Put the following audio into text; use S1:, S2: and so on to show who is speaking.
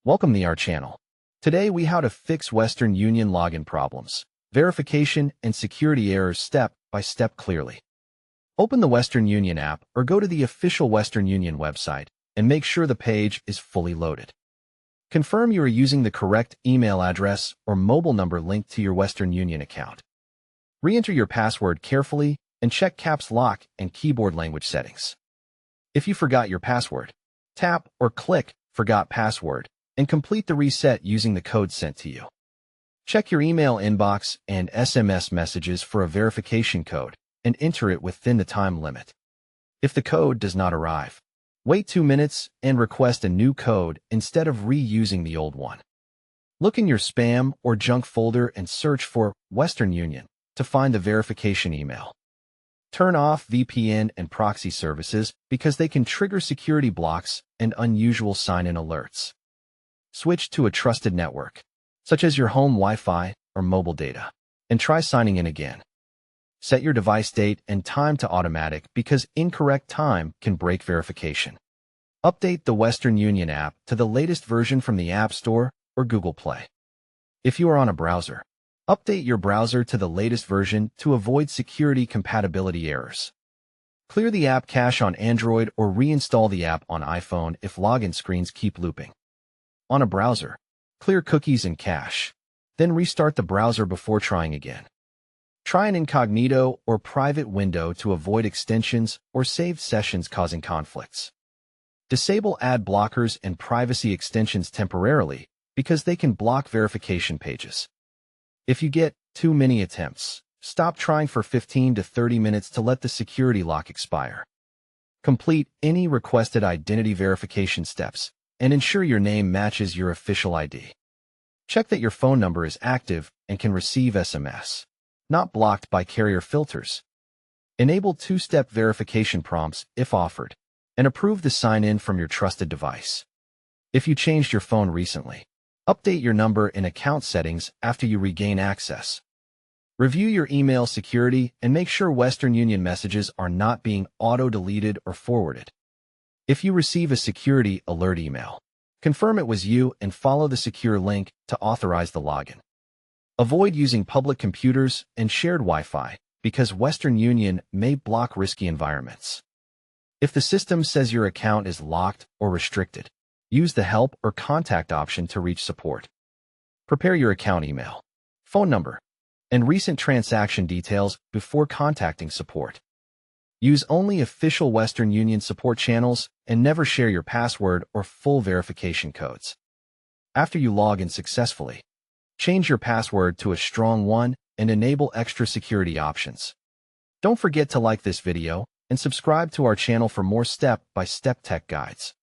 S1: Welcome to our channel. Today we how to fix Western Union login problems, verification and security errors step by step clearly. Open the Western Union app or go to the official Western Union website and make sure the page is fully loaded. Confirm you are using the correct email address or mobile number linked to your Western Union account. Re-enter your password carefully and check caps lock and keyboard language settings. If you forgot your password, tap or click Forgot Password and complete the reset using the code sent to you. Check your email inbox and SMS messages for a verification code and enter it within the time limit. If the code does not arrive, wait 2 minutes and request a new code instead of reusing the old one. Look in your spam or junk folder and search for Western Union to find the verification email. Turn off VPN and proxy services because they can trigger security blocks and unusual sign-in alerts. Switch to a trusted network, such as your home Wi-Fi or mobile data, and try signing in again. Set your device date and time to automatic because incorrect time can break verification. Update the Western Union app to the latest version from the App Store or Google Play. If you are on a browser, update your browser to the latest version to avoid security compatibility errors. Clear the app cache on Android or reinstall the app on iPhone if login screens keep looping. On a browser, clear cookies and cache, then restart the browser before trying again. Try an incognito or private window to avoid extensions or saved sessions causing conflicts. Disable ad blockers and privacy extensions temporarily because they can block verification pages. If you get too many attempts, stop trying for 15 to 30 minutes to let the security lock expire. Complete any requested identity verification steps and ensure your name matches your official ID. Check that your phone number is active and can receive SMS, not blocked by carrier filters. Enable two-step verification prompts if offered, and approve the sign-in from your trusted device. If you changed your phone recently, update your number in account settings after you regain access. Review your email security and make sure Western Union messages are not being auto-deleted or forwarded. If you receive a security alert email, confirm it was you and follow the secure link to authorize the login. Avoid using public computers and shared Wi-Fi because Western Union may block risky environments. If the system says your account is locked or restricted, use the help or contact option to reach support. Prepare your account email, phone number, and recent transaction details before contacting support. Use only official Western Union support channels and never share your password or full verification codes. After you log in successfully, change your password to a strong one and enable extra security options. Don't forget to like this video and subscribe to our channel for more step-by-step tech guides.